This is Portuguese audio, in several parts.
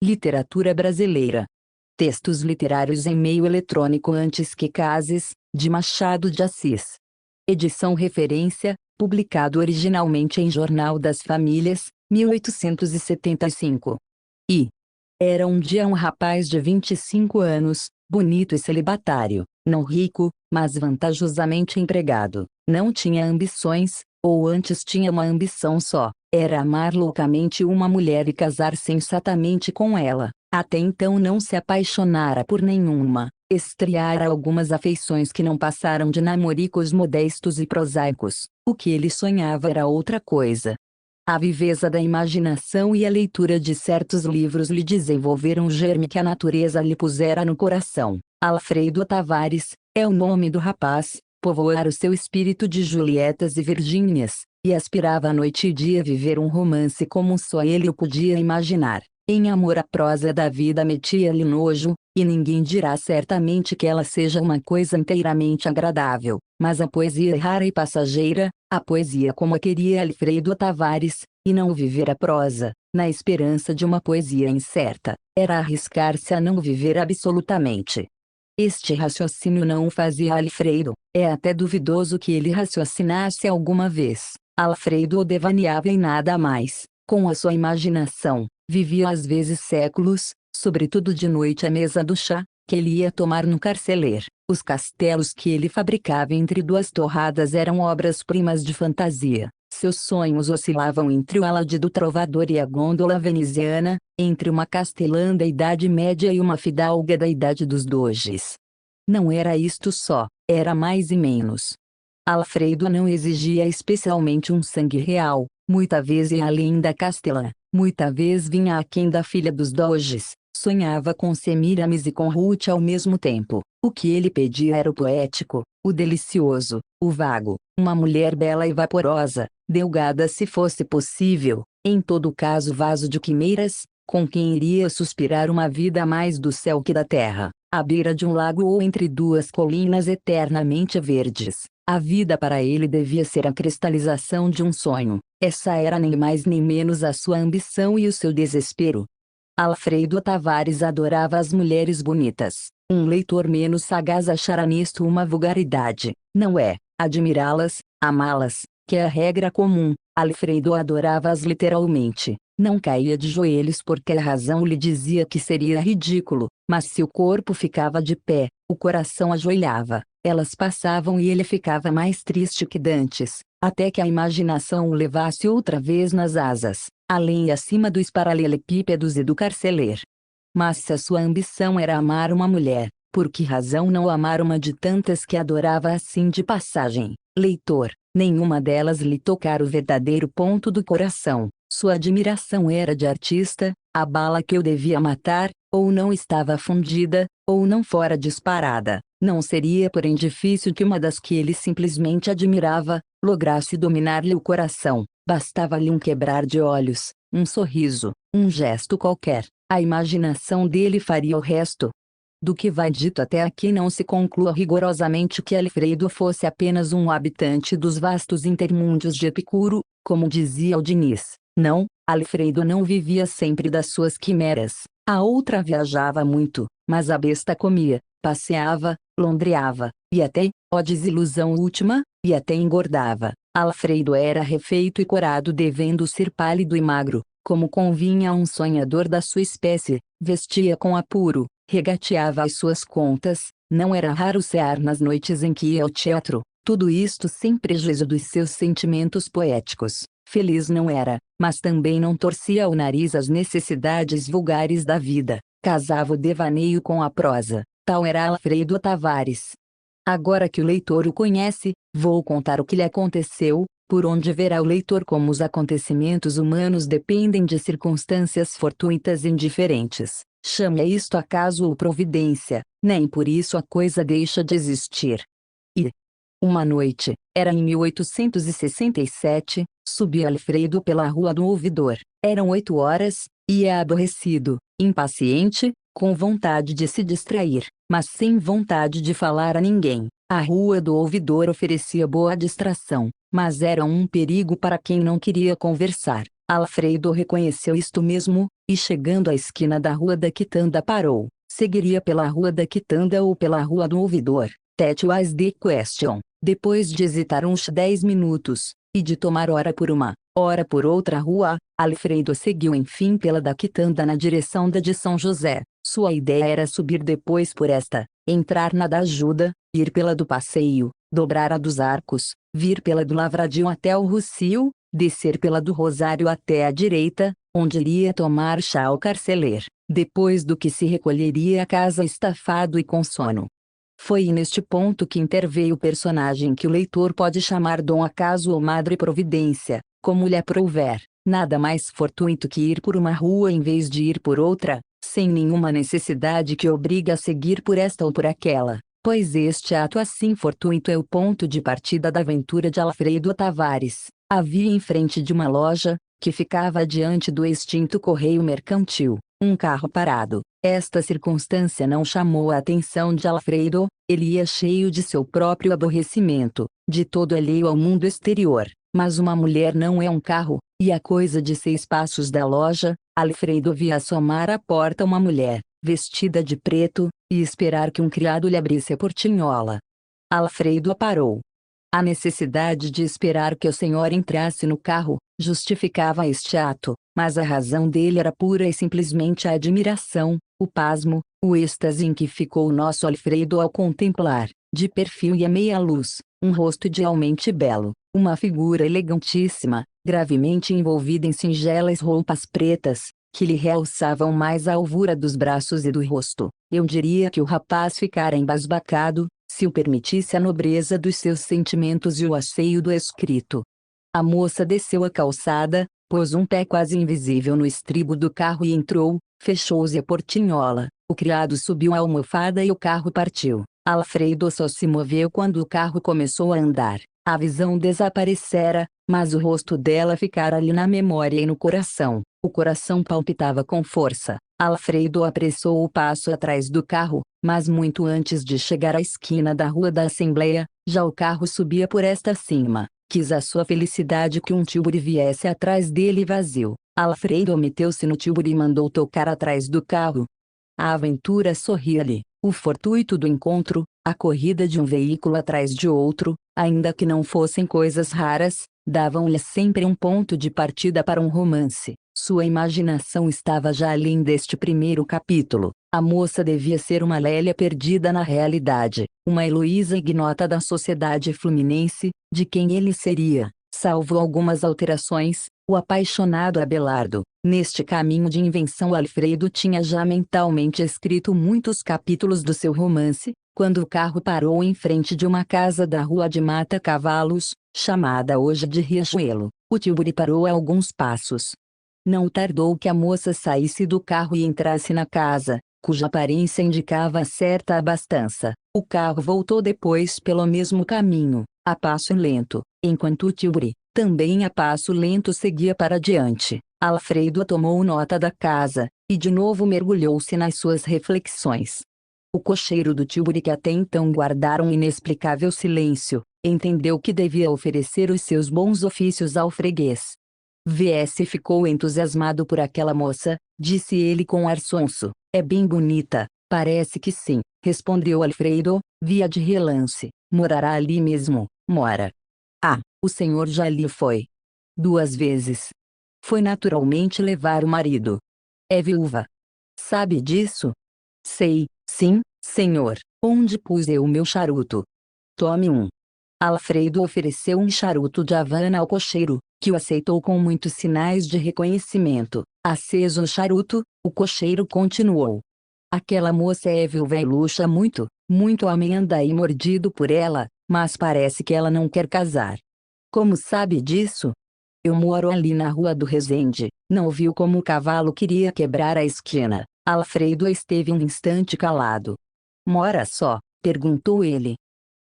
Literatura brasileira. Textos literários em meio eletrônico antes que cases, de Machado de Assis. Edição referência, publicado originalmente em Jornal das Famílias, 1875. Era um dia um rapaz de 25 anos, bonito e celibatário, não rico, mas vantajosamente empregado. Não tinha ambições, ou antes tinha uma ambição só, era amar loucamente uma mulher e casar sensatamente com ela. Até então não se apaixonara por nenhuma, estreara algumas afeições que não passaram de namoricos modestos e prosaicos. O que ele sonhava era outra coisa. A viveza da imaginação e a leitura de certos livros lhe desenvolveram o germe que a natureza lhe pusera no coração. Alfredo Tavares é o nome do rapaz, povoara o seu espírito de Julietas e Virgínias, e aspirava a noite e dia viver um romance como só ele o podia imaginar. Em amor a prosa da vida metia-lhe nojo, e ninguém dirá certamente que ela seja uma coisa inteiramente agradável, mas a poesia rara e passageira, a poesia como a queria Alfredo Tavares, e não viver a prosa, na esperança de uma poesia incerta, era arriscar-se a não viver absolutamente. Este raciocínio não o fazia Alfredo, é até duvidoso que ele raciocinasse alguma vez. Alfredo devaneava em nada mais, com a sua imaginação, vivia às vezes séculos, sobretudo de noite à mesa do chá, que ele ia tomar no carceler. Os castelos que ele fabricava entre duas torradas eram obras-primas de fantasia. Seus sonhos oscilavam entre o Alade do trovador e a gôndola veneziana, entre uma castelã da Idade Média e uma fidalga da Idade dos Doges. Não era isto só, era mais e menos. Alfredo não exigia especialmente um sangue real, muita vez ia além da castelã, muita vez vinha aquém da filha dos Doges. Sonhava com Semíramis e com Ruth ao mesmo tempo. O que ele pedia era o poético, o delicioso, o vago, uma mulher bela e vaporosa, delgada se fosse possível, em todo caso vaso de quimeras, com quem iria suspirar uma vida mais do céu que da terra, à beira de um lago ou entre duas colinas eternamente verdes. A vida para ele devia ser a cristalização de um sonho. Essa era nem mais nem menos a sua ambição e o seu desespero. Alfredo Tavares adorava as mulheres bonitas. Um leitor menos sagaz achará nisto uma vulgaridade. Não é, admirá-las, amá-las, que é a regra comum. Alfredo adorava-as literalmente. Não caía de joelhos porque a razão lhe dizia que seria ridículo, mas se o corpo ficava de pé, o coração ajoelhava. Elas passavam e ele ficava mais triste que dantes, até que a imaginação o levasse outra vez nas asas, além e acima dos paralelepípedos e do carceler. Mas se a sua ambição era amar uma mulher, por que razão não amar uma de tantas que adorava assim de passagem? Leitor, nenhuma delas lhe tocara o verdadeiro ponto do coração. Sua admiração era de artista, a bala que eu devia matar, ou não estava fundida, ou não fora disparada. Não seria porém difícil que uma das que ele simplesmente admirava, lograsse dominar-lhe o coração. Bastava-lhe um quebrar de olhos, um sorriso, um gesto qualquer. A imaginação dele faria o resto. Do que vai dito até aqui não se conclua rigorosamente que Alfredo fosse apenas um habitante dos vastos intermúndios de Epicuro, como dizia o Diniz. Não, Alfredo não vivia sempre das suas quimeras. A outra viajava muito, mas a besta comia, passeava, londreava, e até, ó desilusão última, e até engordava. Alfredo era refeito e corado devendo ser pálido e magro, como convinha a um sonhador da sua espécie, vestia com apuro, regateava as suas contas, não era raro cear nas noites em que ia ao teatro, tudo isto sem prejuízo dos seus sentimentos poéticos. Feliz não era, mas também não torcia o nariz às necessidades vulgares da vida, casava o devaneio com a prosa, tal era Alfredo Tavares. Agora que o leitor o conhece, vou contar o que lhe aconteceu, por onde verá o leitor como os acontecimentos humanos dependem de circunstâncias fortuitas e indiferentes. Chame a isto acaso ou providência, nem por isso a coisa deixa de existir. Uma noite, era em 1867, subia Alfredo pela rua do Ouvidor. Eram 8 horas, ia aborrecido, impaciente, com vontade de se distrair, mas sem vontade de falar a ninguém. A rua do Ouvidor oferecia boa distração, mas era um perigo para quem não queria conversar. Alfredo reconheceu isto mesmo, e chegando à esquina da Rua da Quitanda parou. Seguiria pela Rua da Quitanda ou pela Rua do Ouvidor? That was the question. Depois de hesitar uns 10 minutos, e de tomar hora por uma, hora por outra rua, Alfredo seguiu enfim pela da Quitanda na direção da de São José. Sua ideia era subir depois por esta, entrar na da Ajuda, ir pela do Passeio, dobrar a dos Arcos, vir pela do Lavradio até o Rocio, descer pela do Rosário até a direita, onde iria tomar chá ao carceler, depois do que se recolheria à casa estafado e com sono. Foi neste ponto que interveio o personagem que o leitor pode chamar Dom Acaso ou Madre Providência, como lhe aprouver. Nada mais fortuito que ir por uma rua em vez de ir por outra, sem nenhuma necessidade que obrigue a seguir por esta ou por aquela, pois este ato assim fortuito é o ponto de partida da aventura de Alfredo Tavares. Havia em frente de uma loja, que ficava diante do extinto correio mercantil, um carro parado. Esta circunstância não chamou a atenção de Alfredo, ele ia cheio de seu próprio aborrecimento, de todo alheio ao mundo exterior. Mas uma mulher não é um carro, e a coisa de 6 passos da loja, Alfredo via assomar à porta uma mulher, vestida de preto, e esperar que um criado lhe abrisse a portinhola. Alfredo a parou. A necessidade de esperar que o senhor entrasse no carro, justificava este ato, mas a razão dele era pura e simplesmente a admiração, o pasmo, o êxtase em que ficou o nosso Alfredo ao contemplar, de perfil e à meia luz, um rosto idealmente belo, uma figura elegantíssima, gravemente envolvida em singelas roupas pretas, que lhe realçavam mais a alvura dos braços e do rosto. Eu diria que o rapaz ficara embasbacado, se o permitisse a nobreza dos seus sentimentos e o asseio do escrito. A moça desceu a calçada, pôs um pé quase invisível no estribo do carro e entrou, fechou-se a portinhola, o criado subiu a almofada e o carro partiu. Alfredo só se moveu quando o carro começou a andar. A visão desaparecera, mas o rosto dela ficara ali na memória e no coração. O coração palpitava com força. Alfredo apressou o passo atrás do carro, mas muito antes de chegar à esquina da Rua da Assembleia, já o carro subia por esta cima. Quis a sua felicidade que um tílburi viesse atrás dele vazio. Alfredo meteu-se no tílburi e mandou tocar atrás do carro. A aventura sorria-lhe, o fortuito do encontro, a corrida de um veículo atrás de outro, ainda que não fossem coisas raras, davam-lhe sempre um ponto de partida para um romance. Sua imaginação estava já além deste primeiro capítulo. A moça devia ser uma Lélia perdida na realidade, uma Heloísa ignota da sociedade fluminense, de quem ele seria, salvo algumas alterações, o apaixonado Abelardo. Neste caminho de invenção Alfredo tinha já mentalmente escrito muitos capítulos do seu romance, quando o carro parou em frente de uma casa da Rua de Mata Cavalos, chamada hoje de Riachuelo. O tílburi parou a alguns passos. Não tardou que a moça saísse do carro e entrasse na casa, cuja aparência indicava certa abastança. O carro voltou depois pelo mesmo caminho, a passo lento, enquanto o tílburi, também a passo lento, seguia para diante. Alfredo tomou nota da casa, e de novo mergulhou-se nas suas reflexões. O cocheiro do tílburi, que até então guardara um inexplicável silêncio, entendeu que devia oferecer os seus bons ofícios ao freguês. VS ficou entusiasmado por aquela moça, disse ele com ar sonso. É bem bonita, parece que sim, respondeu Alfredo, via de relance. Morará ali mesmo? Mora. Ah, o senhor já ali foi 2 vezes. Foi naturalmente levar o marido. É viúva. Sabe disso? Sei, sim, senhor. Onde pus eu o meu charuto? Tome um. Alfredo ofereceu um charuto de Havana ao cocheiro, que o aceitou com muitos sinais de reconhecimento. Aceso o charuto, o cocheiro continuou. Aquela moça é viúva e luxa muito, muito homem anda aí mordido por ela, mas parece que ela não quer casar. Como sabe disso? Eu moro ali na Rua do Resende. Não viu como o cavalo queria quebrar a esquina? Alfredo esteve um instante calado. Mora só? Perguntou ele.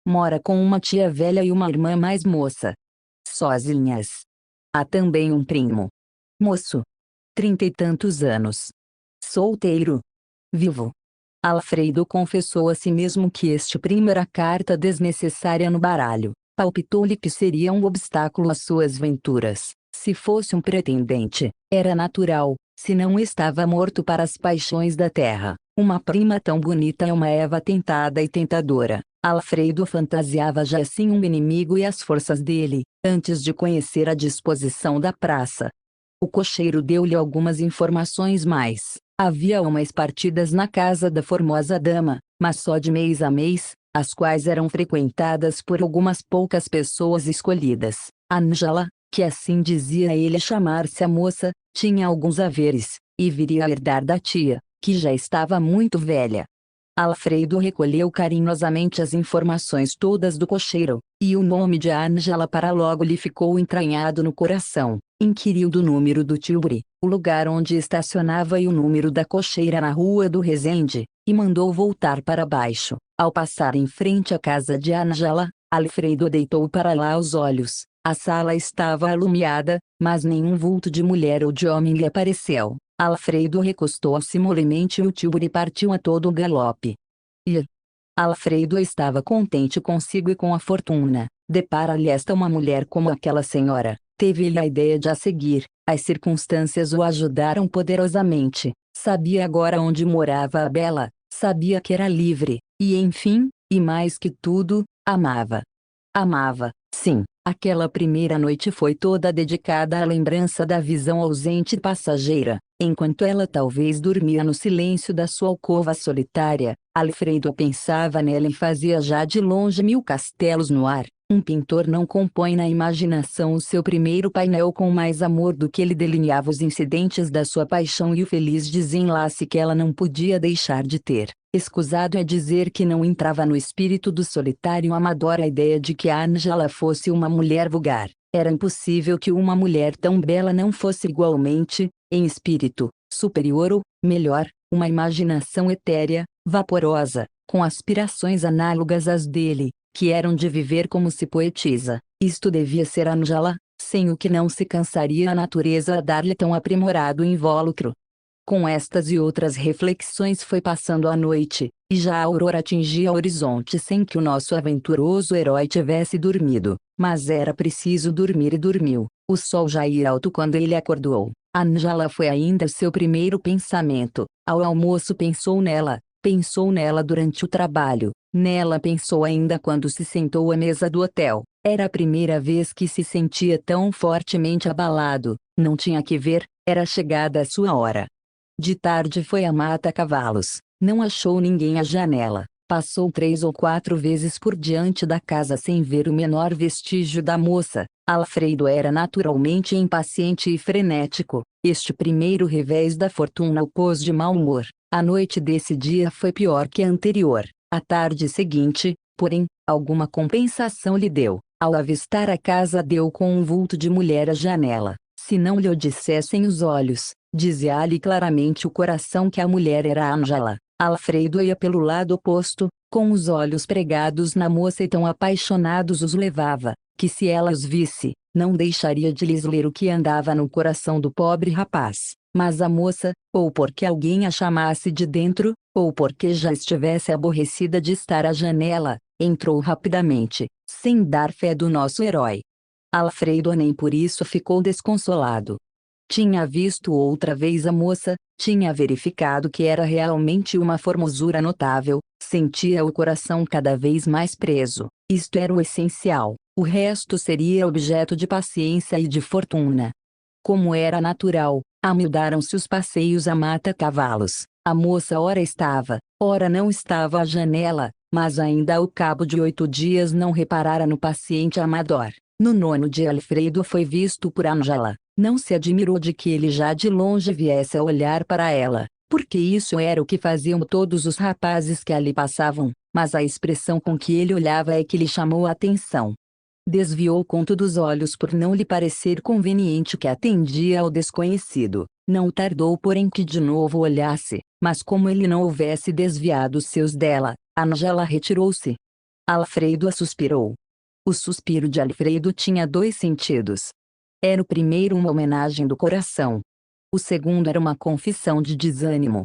Mora com uma tia velha e uma irmã mais moça. Sozinhas. Há também um primo. Moço. 30 e tantos anos. Solteiro. Vivo. Alfredo confessou a si mesmo que este primo era carta desnecessária no baralho. Palpitou-lhe que seria um obstáculo às suas venturas. Se fosse um pretendente, era natural, se não estava morto para as paixões da terra. Uma prima tão bonita é uma Eva tentada e tentadora. Alfredo fantasiava já assim um inimigo e as forças dele, antes de conhecer a disposição da praça. O cocheiro deu-lhe algumas informações mais. Havia umas partidas na casa da formosa dama, mas só de mês a mês, as quais eram frequentadas por algumas poucas pessoas escolhidas. Ângela, que assim dizia ele chamar-se a moça, tinha alguns haveres, e viria a herdar da tia, que já estava muito velha. Alfredo recolheu carinhosamente as informações todas do cocheiro, e o nome de Ângela para logo lhe ficou entranhado no coração. Inquiriu do número do tilbury, o lugar onde estacionava e o número da cocheira na rua do Resende, e mandou voltar para baixo. Ao passar em frente à casa de Ângela, Alfredo deitou para lá os olhos. A sala estava alumiada, mas nenhum vulto de mulher ou de homem lhe apareceu. Alfredo recostou-se molemente e o tilbury partiu a todo galope. E Alfredo estava contente consigo e com a fortuna. Depara-lhe esta uma mulher como aquela senhora. Teve-lhe a ideia de a seguir. As circunstâncias o ajudaram poderosamente. Sabia agora onde morava a bela, sabia que era livre, e enfim, e mais que tudo, amava. Amava, sim. Aquela primeira noite foi toda dedicada à lembrança da visão ausente e passageira. Enquanto ela talvez dormia no silêncio da sua alcova solitária, Alfredo pensava nela e fazia já de longe mil castelos no ar. Um pintor não compõe na imaginação o seu primeiro painel com mais amor do que ele delineava os incidentes da sua paixão e o feliz desenlace que ela não podia deixar de ter. Escusado é dizer que não entrava no espírito do solitário amador a ideia de que Ângela fosse uma mulher vulgar. Era impossível que uma mulher tão bela não fosse igualmente, em espírito, superior ou, melhor, uma imaginação etérea, vaporosa, com aspirações análogas às dele, que eram de viver como se poetiza. Isto devia ser Ângela, sem o que não se cansaria a natureza a dar-lhe tão aprimorado invólucro. Com estas e outras reflexões foi passando a noite, e já a aurora atingia o horizonte sem que o nosso aventuroso herói tivesse dormido. Mas era preciso dormir e dormiu. O sol já ia alto quando ele acordou. Ângela foi ainda seu primeiro pensamento. Ao almoço pensou nela durante o trabalho, nela pensou ainda quando se sentou à mesa do hotel. Era a primeira vez que se sentia tão fortemente abalado. Não tinha que ver, era chegada a sua hora. De tarde foi a mata-cavalos, não achou ninguém à janela. Passou 3 ou 4 vezes por diante da casa sem ver o menor vestígio da moça. Alfredo era naturalmente impaciente e frenético. Este primeiro revés da fortuna o pôs de mau humor. A noite desse dia foi pior que a anterior. A tarde seguinte, porém, alguma compensação lhe deu. Ao avistar a casa deu com um vulto de mulher à janela. Se não lhe o dissessem os olhos, dizia-lhe claramente o coração que a mulher era Ângela. Alfredo ia pelo lado oposto, com os olhos pregados na moça e tão apaixonados os levava, que se ela os visse, não deixaria de lhes ler o que andava no coração do pobre rapaz. Mas a moça, ou porque alguém a chamasse de dentro, ou porque já estivesse aborrecida de estar à janela, entrou rapidamente, sem dar fé do nosso herói. Alfredo nem por isso ficou desconsolado. Tinha visto outra vez a moça, tinha verificado que era realmente uma formosura notável, sentia o coração cada vez mais preso. Isto era o essencial, o resto seria objeto de paciência e de fortuna. Como era natural, amiudaram-se os passeios a mata-cavalos. A moça ora estava, ora não estava à janela, mas ainda ao cabo de 8 dias não reparara no paciente amador. No 9º dia Alfredo foi visto por Ângela. Não se admirou de que ele já de longe viesse a olhar para ela, porque isso era o que faziam todos os rapazes que ali passavam, mas a expressão com que ele olhava é que lhe chamou a atenção. Desviou contudo os olhos por não lhe parecer conveniente que atendia ao desconhecido. Não tardou porém que de novo olhasse, mas como ele não houvesse desviado os seus dela, Ângela retirou-se. Alfredo suspirou. O suspiro de Alfredo tinha 2 sentidos. Era o primeiro uma homenagem do coração. O segundo era uma confissão de desânimo.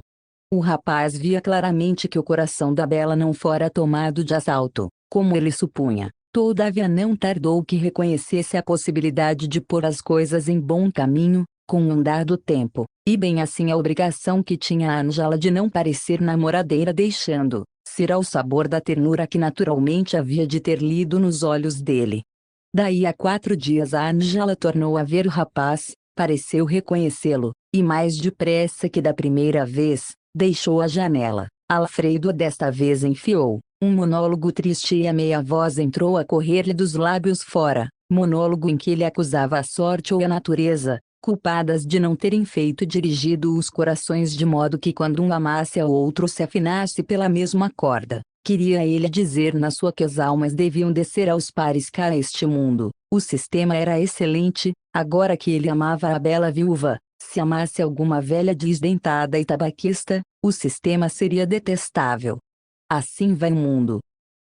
O rapaz via claramente que o coração da bela não fora tomado de assalto, como ele supunha. Todavia não tardou que reconhecesse a possibilidade de pôr as coisas em bom caminho, com o andar do tempo, e bem assim a obrigação que tinha a Ângela de não parecer namoradeira, deixando-se ao sabor da ternura que naturalmente havia de ter lido nos olhos dele. Daí a 4 dias a Ângela tornou a ver o rapaz, pareceu reconhecê-lo, e mais depressa que da primeira vez, deixou a janela. Alfredo desta vez enfiou um monólogo triste e a meia voz entrou a correr-lhe dos lábios fora, monólogo em que ele acusava a sorte ou a natureza, culpadas de não terem feito e dirigido os corações de modo que quando um amasse ao outro se afinasse pela mesma corda. Queria ele dizer na sua que as almas deviam descer aos pares cá este mundo. O sistema era excelente, agora que ele amava a bela viúva. Se amasse alguma velha desdentada e tabaquista, o sistema seria detestável. Assim vai o mundo.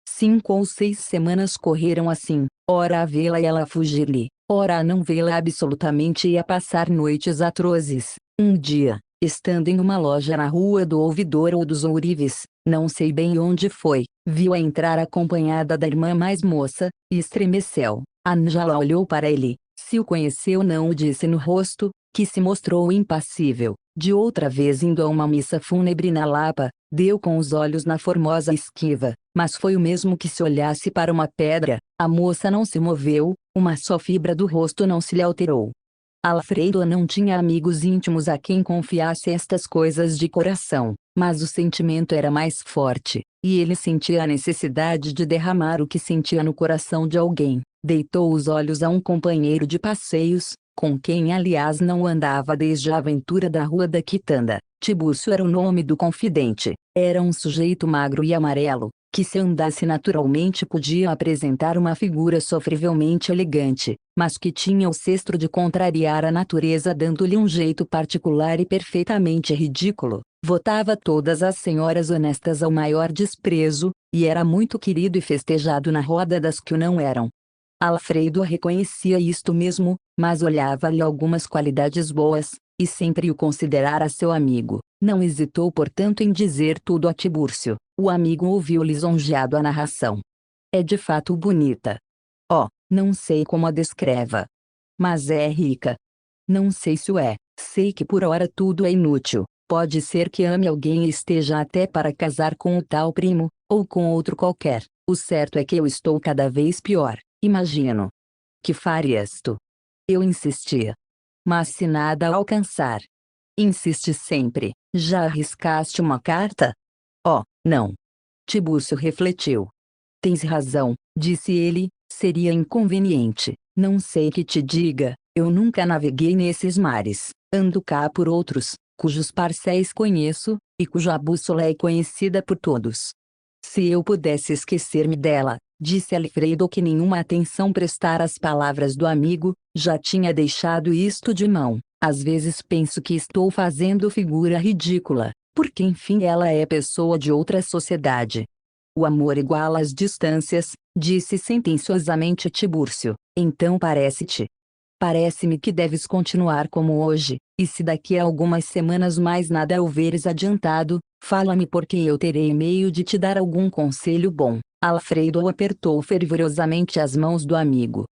5 ou 6 semanas correram assim, ora a vê-la e ela a fugir-lhe, ora a não vê-la absolutamente e a passar noites atrozes. Um dia, estando em uma loja na rua do Ouvidor ou dos Ourives, não sei bem onde foi, viu-a entrar acompanhada da irmã mais moça, e estremeceu. Ângela olhou para ele, se o conheceu não o disse no rosto, que se mostrou impassível. De outra vez indo a uma missa fúnebre na Lapa, deu com os olhos na formosa esquiva, mas foi o mesmo que se olhasse para uma pedra. A moça não se moveu, uma só fibra do rosto não se lhe alterou. Alfredo não tinha amigos íntimos a quem confiasse estas coisas de coração, mas o sentimento era mais forte, e ele sentia a necessidade de derramar o que sentia no coração de alguém. Deitou os olhos a um companheiro de passeios, com quem aliás não andava desde a aventura da Rua da Quitanda. Tibúrcio era o nome do confidente. Era um sujeito magro e amarelo, que se andasse naturalmente podia apresentar uma figura sofrivelmente elegante, mas que tinha o sestro de contrariar a natureza dando-lhe um jeito particular e perfeitamente ridículo. Votava todas as senhoras honestas ao maior desprezo, e era muito querido e festejado na roda das que o não eram. Alfredo reconhecia isto mesmo, mas olhava-lhe algumas qualidades boas, e sempre o considerara seu amigo. Não hesitou portanto em dizer tudo a Tibúrcio. O amigo ouviu lisonjeado a narração. É de fato bonita. Oh, não sei como a descreva. Mas é rica. Não sei se o é, sei que por ora tudo é inútil. Pode ser que ame alguém e esteja até para casar com o tal primo, ou com outro qualquer. O certo é que eu estou cada vez pior. Imagino. Que farias tu? Eu insistia. Mas se nada alcançar. Insiste sempre. Já arriscaste uma carta? Oh, não. Tibúrcio refletiu. Tens razão, disse ele, seria inconveniente. Não sei que te diga, eu nunca naveguei nesses mares. Ando cá por outros, cujos parcéis conheço, e cuja bússola é conhecida por todos. Se eu pudesse esquecer-me dela, disse Alfredo que nenhuma atenção prestar às palavras do amigo, já tinha deixado isto de mão. Às vezes penso que estou fazendo figura ridícula, porque enfim ela é pessoa de outra sociedade. O amor iguala as distâncias, disse sentenciosamente Tibúrcio. Então parece-te? Parece-me que deves continuar como hoje, e se daqui a algumas semanas mais nada houveres adiantado, fala-me porque eu terei meio de te dar algum conselho bom. Alfredo apertou fervorosamente as mãos do amigo.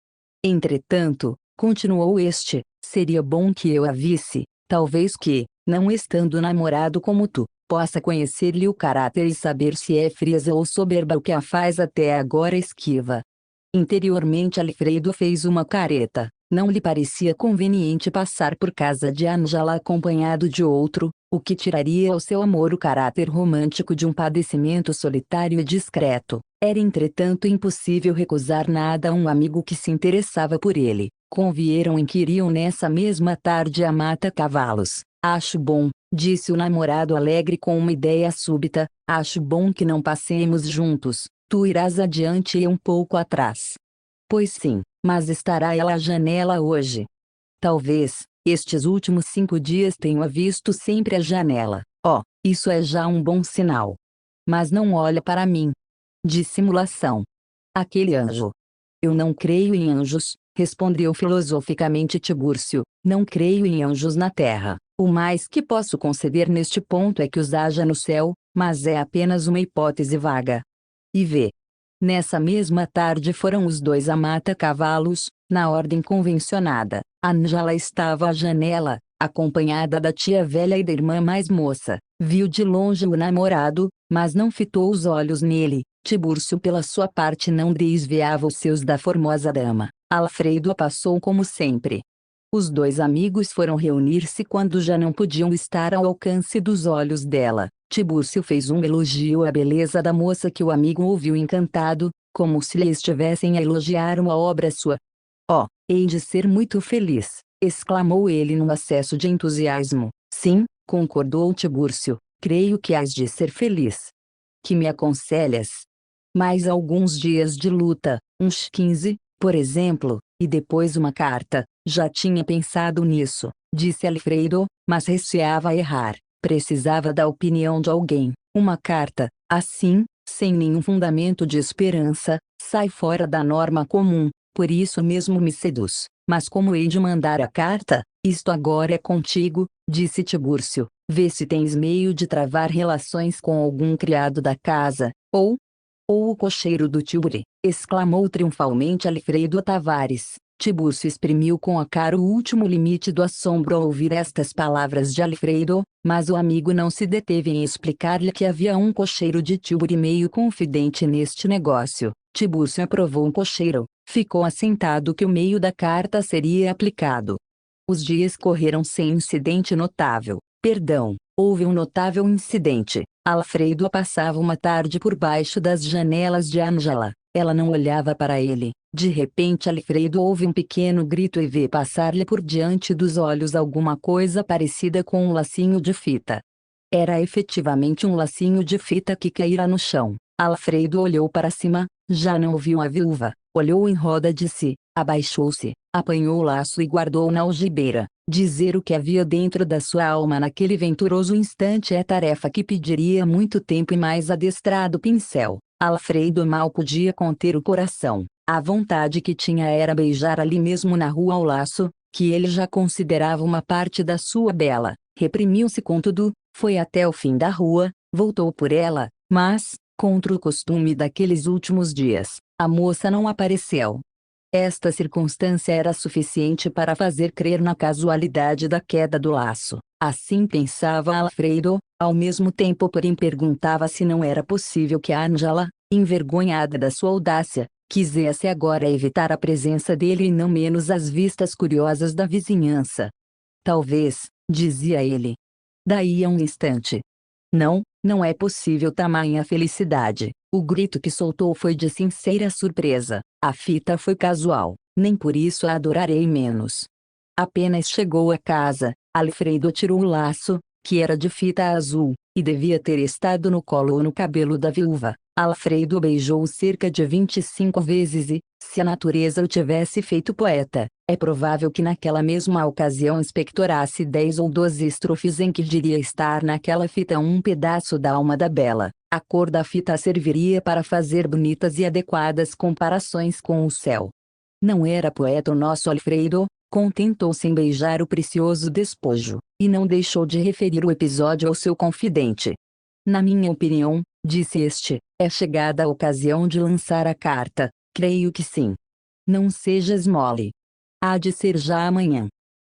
Entretanto, continuou este, seria bom que eu a visse, talvez que, não estando namorado como tu, possa conhecer-lhe o caráter e saber se é frieza ou soberba o que a faz até agora esquiva. Interiormente Alfredo fez uma careta. Não lhe parecia conveniente passar por casa de Ângela acompanhado de outro, o que tiraria ao seu amor o caráter romântico de um padecimento solitário e discreto. Era entretanto impossível recusar nada a um amigo que se interessava por ele. Convieram em que iriam nessa mesma tarde a Mata Cavalos. Acho bom, disse o namorado alegre com uma ideia súbita, acho bom que não passemos juntos, tu irás adiante e um pouco atrás. Pois sim, mas estará ela à janela hoje? Talvez, estes últimos 5 dias tenho-a visto sempre à janela. Oh, isso é já um bom sinal. Mas não olha para mim. Dissimulação. Aquele anjo. Eu não creio em anjos, respondeu filosoficamente Tibúrcio, não creio em anjos na terra. O mais que posso conceder neste ponto é que os haja no céu, mas é apenas uma hipótese vaga. E vê. Nessa mesma tarde foram os dois a mata-cavalos, na ordem convencionada. Ângela estava à janela, acompanhada da tia velha e da irmã mais moça. Viu de longe o namorado, mas não fitou os olhos nele. Tibúrcio pela sua parte não desviava os seus da formosa dama. Alfredo a passou como sempre. Os dois amigos foram reunir-se quando já não podiam estar ao alcance dos olhos dela. Tibúrcio fez um elogio à beleza da moça que o amigo ouviu encantado, como se lhe estivessem a elogiar uma obra sua. "Oh, hei de ser muito feliz", exclamou ele num acesso de entusiasmo. "Sim", concordou Tibúrcio, "creio que hás de ser feliz. Que me aconselhas?" "Mais alguns dias de luta, uns 15, por exemplo, e depois uma carta." "Já tinha pensado nisso", disse Alfredo, mas receava errar. Precisava da opinião de alguém. Uma carta, assim, sem nenhum fundamento de esperança, sai fora da norma comum, por isso mesmo me seduz. "Mas como hei de mandar a carta? Isto agora é contigo", disse Tibúrcio. "Vê se tens meio de travar relações com algum criado da casa, ou o cocheiro do Tilbury", exclamou triunfalmente Alfredo Tavares. Tibúrcio exprimiu com a cara o último limite do assombro ao ouvir estas palavras de Alfredo, mas o amigo não se deteve em explicar-lhe que havia um cocheiro de Tilbury meio confidente neste negócio. Tibúrcio aprovou um cocheiro, ficou assentado que o meio da carta seria aplicado. Os dias correram sem incidente notável. Perdão, houve um notável incidente. Alfredo passava uma tarde por baixo das janelas de Ângela. Ela não olhava para ele. De repente Alfredo ouve um pequeno grito e vê passar-lhe por diante dos olhos alguma coisa parecida com um lacinho de fita. Era efetivamente um lacinho de fita que caíra no chão. Alfredo olhou para cima, já não viu a viúva. Olhou em roda de si, abaixou-se, apanhou o laço e guardou-o na algibeira. Dizer o que havia dentro da sua alma naquele venturoso instante é tarefa que pediria muito tempo e mais adestrado pincel. Alfredo mal podia conter o coração. A vontade que tinha era beijar ali mesmo na rua o laço, que ele já considerava uma parte da sua bela. Reprimiu-se contudo, foi até o fim da rua, voltou por ela, mas, contra o costume daqueles últimos dias, a moça não apareceu. Esta circunstância era suficiente para fazer crer na casualidade da queda do laço. Assim pensava Alfredo, ao mesmo tempo porém perguntava se não era possível que Ângela, envergonhada da sua audácia, quisesse agora evitar a presença dele e não menos as vistas curiosas da vizinhança. "Talvez", dizia ele. Daí a um instante. "Não, não é possível tamanha felicidade." O grito que soltou foi de sincera surpresa. "A fita foi casual, nem por isso a adorarei menos." Apenas chegou a casa, Alfredo tirou o laço, que era de fita azul, e devia ter estado no colo ou no cabelo da viúva. Alfredo beijou-o cerca de 25 vezes e, se a natureza o tivesse feito poeta, é provável que naquela mesma ocasião expectorasse 10 ou 12 estrofes em que diria estar naquela fita um pedaço da alma da bela. A cor da fita serviria para fazer bonitas e adequadas comparações com o céu. Não era poeta o nosso Alfredo, contentou-se em beijar o precioso despojo, e não deixou de referir o episódio ao seu confidente. "Na minha opinião", disse este, "é chegada a ocasião de lançar a carta." "Creio que sim." "Não sejas mole. Há de ser já amanhã."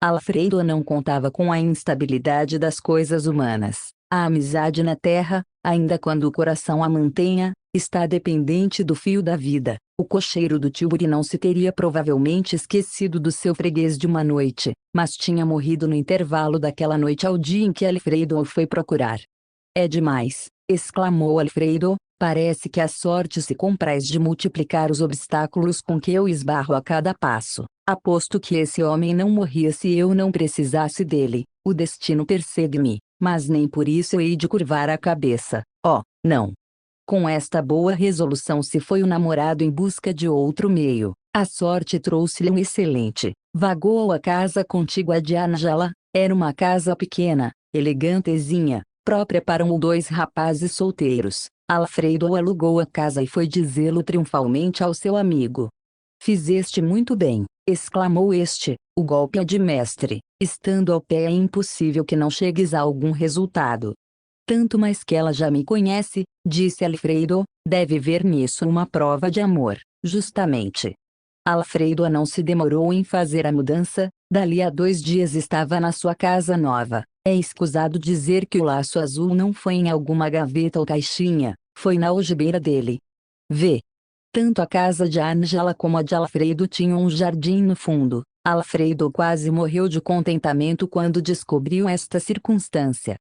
Alfredo não contava com a instabilidade das coisas humanas. A amizade na terra, ainda quando o coração a mantenha, está dependente do fio da vida. O cocheiro do Tilbury não se teria provavelmente esquecido do seu freguês de uma noite, mas tinha morrido no intervalo daquela noite ao dia em que Alfredo o foi procurar. "É demais", exclamou Alfredo, "parece que a sorte se compraz de multiplicar os obstáculos com que eu esbarro a cada passo. Aposto que esse homem não morria se eu não precisasse dele. O destino persegue-me, mas nem por isso hei de curvar a cabeça. Oh, não." Com esta boa resolução se foi o namorado em busca de outro meio. A sorte trouxe-lhe um excelente. Vagou a casa contígua de Ângela. Era uma casa pequena, elegantezinha, própria para um ou dois rapazes solteiros. Alfredo alugou a casa e foi dizê-lo triunfalmente ao seu amigo. "Fizeste muito bem", exclamou este, "o golpe é de mestre. Estando ao pé é impossível que não chegues a algum resultado." Tanto mais que ela já me conhece, disse Alfredo, deve ver nisso uma prova de amor, justamente. Alfredo não se demorou em fazer a mudança, dali a 2 dias estava na sua casa nova. É escusado dizer que o laço azul não foi em alguma gaveta ou caixinha, foi na algibeira dele. V. Tanto a casa de Ângela como a de Alfredo tinham um jardim no fundo. Alfredo quase morreu de contentamento quando descobriu esta circunstância.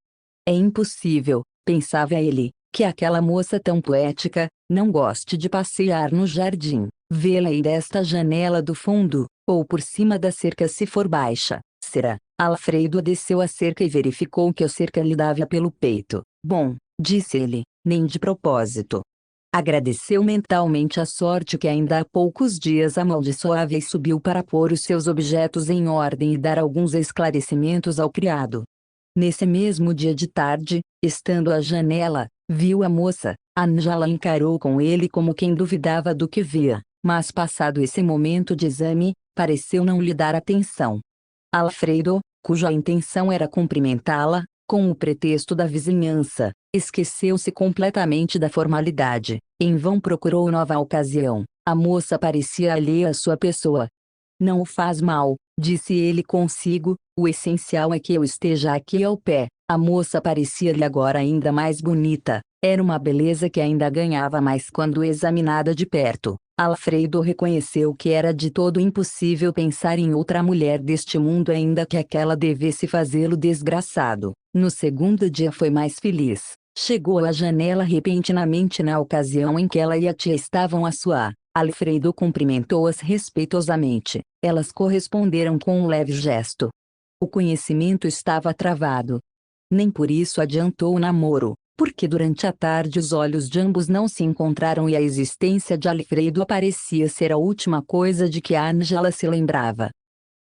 É impossível, pensava ele, que aquela moça tão poética, não goste de passear no jardim, vê-la ir desta janela do fundo, ou por cima da cerca se for baixa. Será? Alfredo desceu a cerca e verificou que a cerca lhe dava pelo peito. Bom, disse ele, nem de propósito. Agradeceu mentalmente a sorte que ainda há poucos dias amaldiçoava e subiu para pôr os seus objetos em ordem e dar alguns esclarecimentos ao criado. Nesse mesmo dia de tarde, estando à janela, viu a moça. Ângela encarou com ele como quem duvidava do que via, mas passado esse momento de exame, pareceu não lhe dar atenção. Alfredo, cuja intenção era cumprimentá-la, com o pretexto da vizinhança, esqueceu-se completamente da formalidade. Em vão procurou nova ocasião. A moça parecia alheia à sua pessoa. Não o faz mal, disse ele consigo, o essencial é que eu esteja aqui ao pé. A moça parecia-lhe agora ainda mais bonita. Era uma beleza que ainda ganhava mais quando examinada de perto. Alfredo reconheceu que era de todo impossível pensar em outra mulher deste mundo ainda que aquela devesse fazê-lo desgraçado. No segundo dia foi mais feliz. Chegou à janela repentinamente na ocasião em que ela e a tia estavam a suar. Alfredo cumprimentou-as respeitosamente. Elas corresponderam com um leve gesto. O conhecimento estava travado. Nem por isso adiantou o namoro, porque durante a tarde os olhos de ambos não se encontraram e a existência de Alfredo parecia ser a última coisa de que Ângela se lembrava.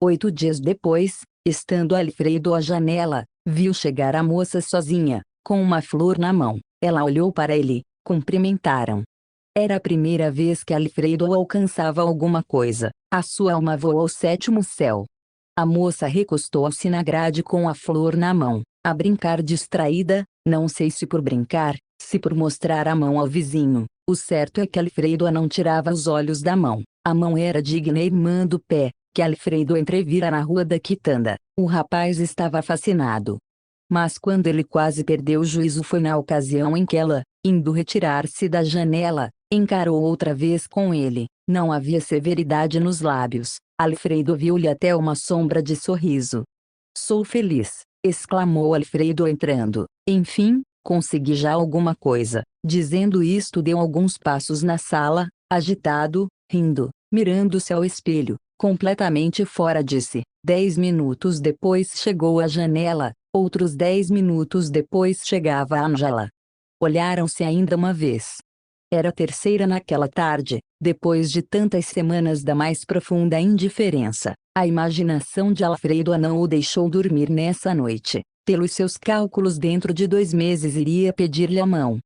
8 dias depois, estando Alfredo à janela, viu chegar a moça sozinha, com uma flor na mão. Ela olhou para ele, cumprimentaram. Era a primeira vez que Alfredo alcançava alguma coisa. A sua alma voou ao 7º céu. A moça recostou-se na grade com a flor na mão, a brincar distraída, não sei se por brincar, se por mostrar a mão ao vizinho. O certo é que Alfredo não tirava os olhos da mão. A mão era digna irmã do pé, que Alfredo entrevira na rua da Quitanda. O rapaz estava fascinado. Mas quando ele quase perdeu o juízo foi na ocasião em que ela, indo retirar-se da janela, encarou outra vez com ele. Não havia severidade nos lábios. Alfredo viu-lhe até uma sombra de sorriso. Sou feliz, exclamou Alfredo entrando. Enfim, consegui já alguma coisa. Dizendo isto deu alguns passos na sala, agitado, rindo, mirando-se ao espelho, completamente fora de si. 10 minutos depois chegou à janela, outros 10 minutos depois chegava Ângela. Olharam-se ainda uma vez. Era a terceira naquela tarde, depois de tantas semanas da mais profunda indiferença. A imaginação de Alfredo não o deixou dormir nessa noite. Pelos seus cálculos dentro de 2 meses iria pedir-lhe a mão.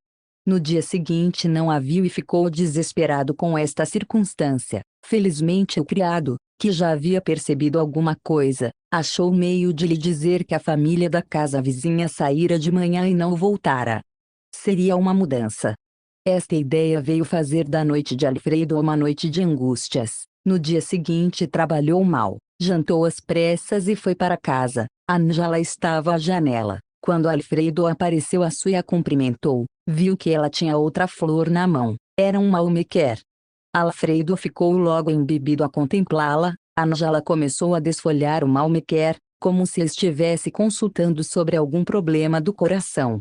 No dia seguinte não a viu e ficou desesperado com esta circunstância. Felizmente o criado, que já havia percebido alguma coisa, achou meio de lhe dizer que a família da casa vizinha saíra de manhã e não voltara. Seria uma mudança. Esta ideia veio fazer da noite de Alfredo uma noite de angústias. No dia seguinte trabalhou mal, jantou às pressas e foi para casa. Ângela estava à janela. Quando Alfredo apareceu à sua e a cumprimentou, viu que ela tinha outra flor na mão. Era um malmequer. Alfredo ficou logo embebido a contemplá-la. Ângela começou a desfolhar o malmequer, como se estivesse consultando sobre algum problema do coração.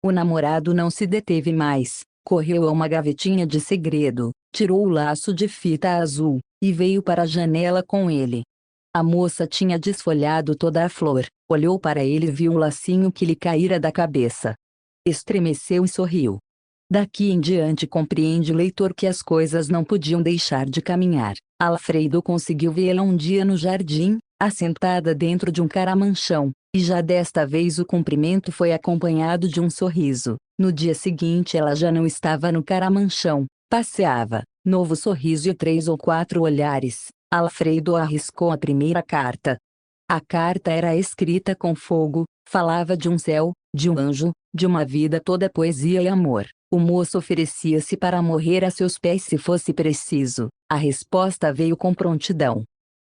O namorado não se deteve mais. Correu a uma gavetinha de segredo, tirou o laço de fita azul, e veio para a janela com ele. A moça tinha desfolhado toda a flor, olhou para ele e viu o lacinho que lhe caíra da cabeça. Estremeceu e sorriu. Daqui em diante compreende o leitor que as coisas não podiam deixar de caminhar. Alfredo conseguiu vê-la um dia no jardim, assentada dentro de um caramanchão, e já desta vez o cumprimento foi acompanhado de um sorriso. No dia seguinte ela já não estava no caramanchão, passeava. Novo sorriso e 3 ou 4 olhares. Alfredo arriscou a primeira carta. A carta era escrita com fogo, falava de um céu, de um anjo, de uma vida toda poesia e amor. O moço oferecia-se para morrer a seus pés se fosse preciso. A resposta veio com prontidão.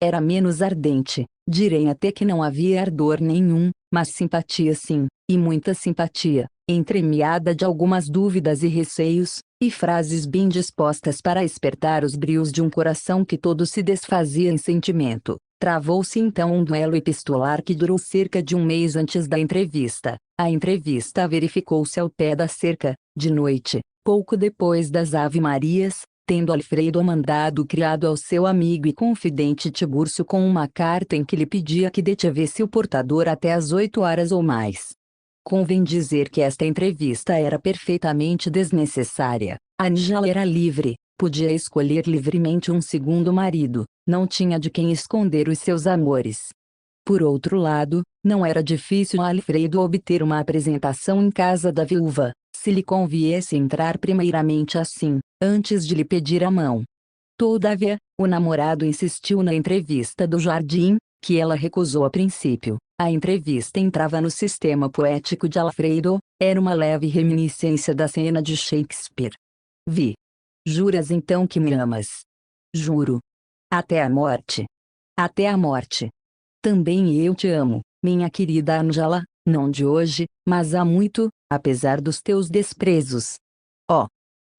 Era menos ardente, direi até que não havia ardor nenhum, mas simpatia sim, e muita simpatia, entremeada de algumas dúvidas e receios, e frases bem dispostas para espertar os brios de um coração que todo se desfazia em sentimento. Travou-se então um duelo epistolar que durou cerca de um mês antes da entrevista. A entrevista verificou-se ao pé da cerca, de noite, pouco depois das Ave-Marias, tendo Alfredo mandado o criado ao seu amigo e confidente Tiburcio com uma carta em que lhe pedia que detivesse o portador até às 8 horas ou mais. Convém dizer que esta entrevista era perfeitamente desnecessária. Ângela era livre, podia escolher livremente um segundo marido, não tinha de quem esconder os seus amores. Por outro lado, não era difícil a Alfredo obter uma apresentação em casa da viúva, se lhe conviesse entrar primeiramente assim, antes de lhe pedir a mão. Todavia, o namorado insistiu na entrevista do jardim, que ela recusou a princípio. A entrevista entrava no sistema poético de Alfredo, era uma leve reminiscência da cena de Shakespeare. Vi. Juras então que me amas? Juro. Até a morte. Até a morte. Também eu te amo, minha querida Ângela, não de hoje, mas há muito, apesar dos teus desprezos. Oh!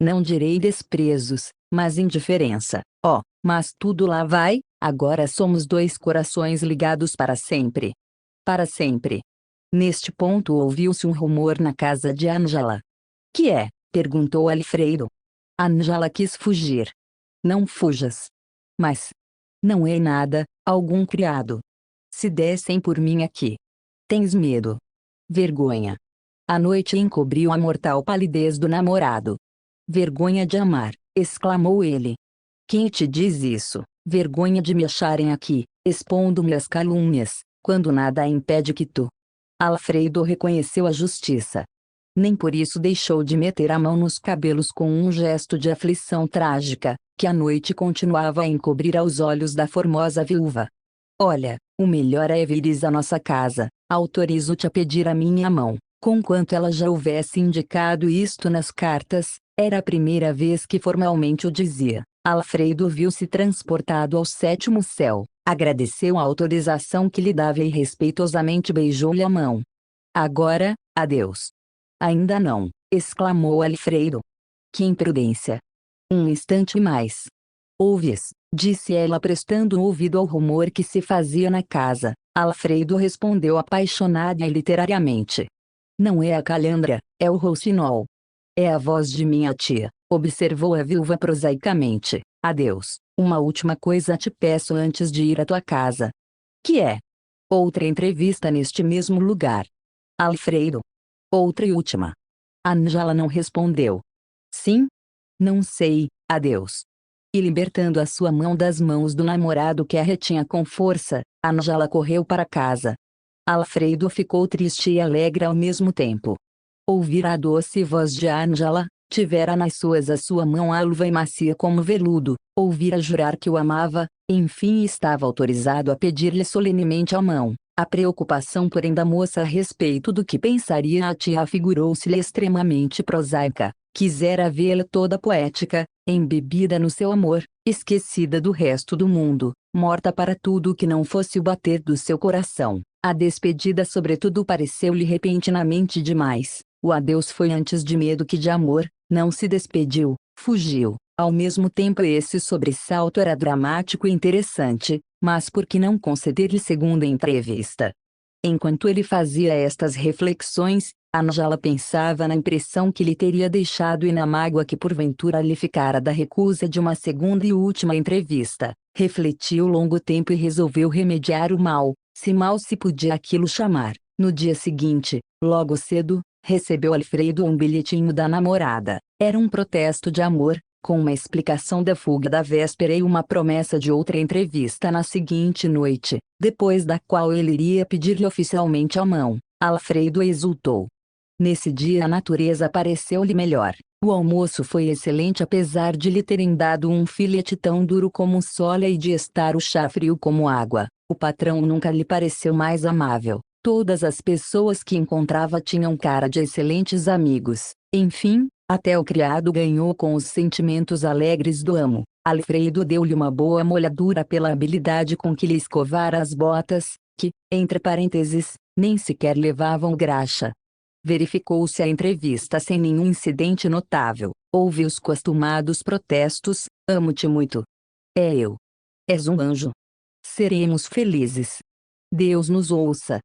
Não direi desprezos, mas indiferença. Oh, mas tudo lá vai, agora somos dois corações ligados para sempre. Para sempre. Neste ponto ouviu-se um rumor na casa de Ângela. Que é? Perguntou Alfredo. Ângela quis fugir. Não fujas. Mas. Não é nada, algum criado. Se dessem por mim aqui. Tens medo. Vergonha. A noite encobriu a mortal palidez do namorado. Vergonha de amar, exclamou ele. Quem te diz isso? Vergonha de me acharem aqui, expondo-me às calúnias, quando nada a impede que tu. Alfredo reconheceu a justiça. Nem por isso deixou de meter a mão nos cabelos com um gesto de aflição trágica, que a noite continuava a encobrir aos olhos da formosa viúva. Olha, o melhor é vires à nossa casa, autorizo-te a pedir a minha mão. Conquanto ela já houvesse indicado isto nas cartas, era a primeira vez que formalmente o dizia. Alfredo viu-se transportado ao sétimo céu, agradeceu a autorização que lhe dava e respeitosamente beijou-lhe a mão. Agora, adeus. Ainda não, exclamou Alfredo. Que imprudência. Um instante mais. Ouves? Disse ela prestando ouvido ao rumor que se fazia na casa. Alfredo respondeu apaixonada e literariamente. Não é a calhandra, é o rouxinol. É a voz de minha tia, observou a viúva prosaicamente. Adeus, uma última coisa te peço antes de ir à tua casa. Que é? Outra entrevista neste mesmo lugar. Alfredo. Outra e última. Ângela não respondeu. Sim? Não sei, adeus. E libertando a sua mão das mãos do namorado que a retinha com força, Ângela correu para casa. Alfredo ficou triste e alegre ao mesmo tempo. Ouvira a doce voz de Ângela, tivera nas suas a sua mão alva e macia como veludo, ouvira jurar que o amava, enfim estava autorizado a pedir-lhe solenemente a mão. A preocupação porém da moça a respeito do que pensaria a tia afigurou-se-lhe extremamente prosaica. Quisera vê-la toda poética, embebida no seu amor, esquecida do resto do mundo, morta para tudo o que não fosse o bater do seu coração. A despedida sobretudo pareceu-lhe repentinamente demais. O adeus foi antes de medo que de amor, não se despediu, fugiu. Ao mesmo tempo esse sobressalto era dramático e interessante, mas por que não conceder-lhe segunda entrevista? Enquanto ele fazia estas reflexões, Ângela pensava na impressão que lhe teria deixado e na mágoa que porventura lhe ficara da recusa de uma segunda e última entrevista. Refletiu longo tempo e resolveu remediar o mal, se mal se podia aquilo chamar. No dia seguinte, logo cedo, recebeu Alfredo um bilhetinho da namorada. Era um protesto de amor, com uma explicação da fuga da véspera e uma promessa de outra entrevista na seguinte noite, depois da qual ele iria pedir-lhe oficialmente a mão. Alfredo exultou. Nesse dia a natureza pareceu-lhe melhor. O almoço foi excelente apesar de lhe terem dado um filete tão duro como sola e de estar o chá frio como água. O patrão nunca lhe pareceu mais amável. Todas as pessoas que encontrava tinham cara de excelentes amigos. Enfim, até o criado ganhou com os sentimentos alegres do amo. Alfredo deu-lhe uma boa molhadura pela habilidade com que lhe escovara as botas, que, entre parênteses, nem sequer levavam graxa. Verificou-se a entrevista sem nenhum incidente notável. Houve os costumados protestos: amo-te muito. É eu. És um anjo. Seremos felizes. Deus nos ouça.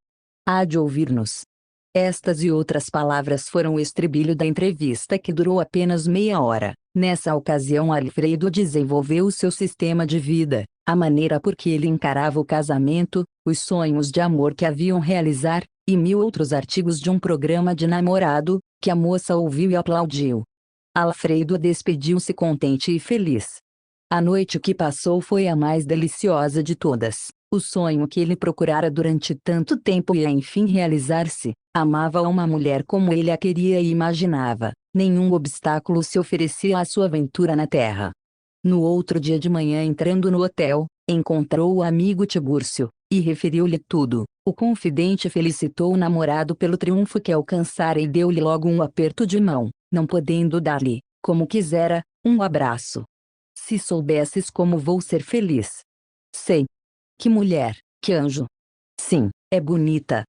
Há de ouvir-nos. Estas e outras palavras foram o estribilho da entrevista, que durou apenas meia hora. Nessa ocasião, Alfredo desenvolveu seu sistema de vida, a maneira por que ele encarava o casamento, os sonhos de amor que haviam realizar, e 1000 outros artigos de um programa de namorado, que a moça ouviu e aplaudiu. Alfredo despediu-se contente e feliz. A noite que passou foi a mais deliciosa de todas. O sonho que ele procurara durante tanto tempo ia enfim realizar-se. Amava uma mulher como ele a queria e imaginava. Nenhum obstáculo se oferecia à sua aventura na terra. No outro dia de manhã, entrando no hotel, encontrou o amigo Tibúrcio, e referiu-lhe tudo. O confidente felicitou o namorado pelo triunfo que alcançara e deu-lhe logo um aperto de mão, não podendo dar-lhe, como quisera, um abraço. Se soubesses como vou ser feliz. Sei. Que mulher, que anjo. Sim, é bonita.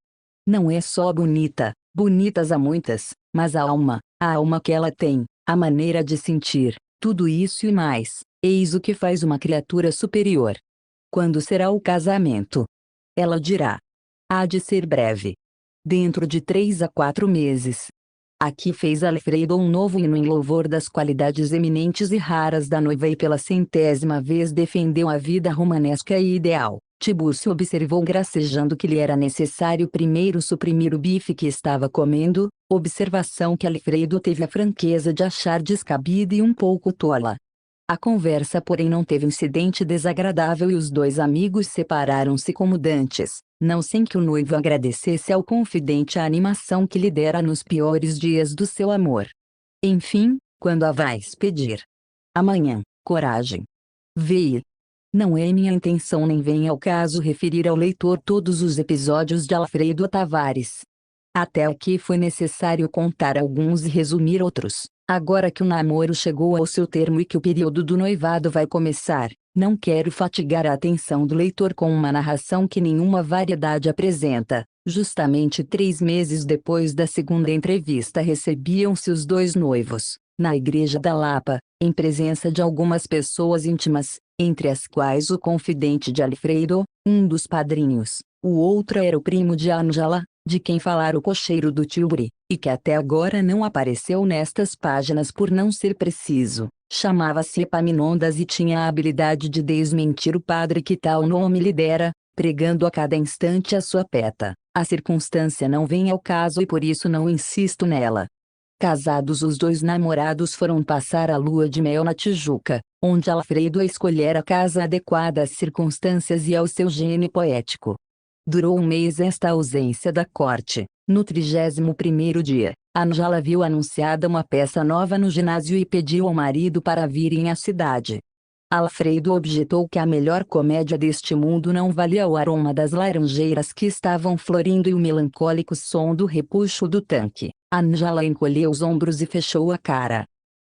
Não é só bonita, bonitas há muitas, mas a alma que ela tem, a maneira de sentir, tudo isso e mais, eis o que faz uma criatura superior. Quando será o casamento? Ela dirá. Há de ser breve. Dentro de 3 a 4 meses. Aqui fez Alfredo um novo hino em louvor das qualidades eminentes e raras da noiva e pela 100ª vez defendeu a vida romanesca e ideal. Tibúrcio observou gracejando que lhe era necessário primeiro suprimir o bife que estava comendo, observação que Alfredo teve a franqueza de achar descabida e um pouco tola. A conversa, porém, não teve incidente desagradável e os dois amigos separaram-se como dantes, não sem que o noivo agradecesse ao confidente a animação que lhe dera nos piores dias do seu amor. Enfim, quando a vais pedir? Amanhã, coragem. Vê. Não é minha intenção nem vem ao caso referir ao leitor todos os episódios de Alfredo Tavares. Até aqui foi necessário contar alguns e resumir outros. Agora que o namoro chegou ao seu termo e que o período do noivado vai começar, não quero fatigar a atenção do leitor com uma narração que nenhuma variedade apresenta. Justamente 3 meses depois da segunda entrevista recebiam-se os dois noivos, na igreja da Lapa, em presença de algumas pessoas íntimas, entre as quais o confidente de Alfredo, um dos padrinhos. O outro era o primo de Ângela, de quem falara o cocheiro do Tilbury, e que até agora não apareceu nestas páginas por não ser preciso. Chamava-se Epaminondas e tinha a habilidade de desmentir o padre que tal nome lhe dera, pregando a cada instante a sua peta. A circunstância não vem ao caso e por isso não insisto nela. Casados, os dois namorados foram passar a lua de mel na Tijuca, onde Alfredo escolhera a casa adequada às circunstâncias e ao seu gênio poético. Durou 1 mês esta ausência da corte. No 31º dia, Ângela viu anunciada uma peça nova no ginásio e pediu ao marido para virem à cidade. Alfredo objetou que a melhor comédia deste mundo não valia o aroma das laranjeiras que estavam florindo e o melancólico som do repuxo do tanque. Ângela encolheu os ombros e fechou a cara.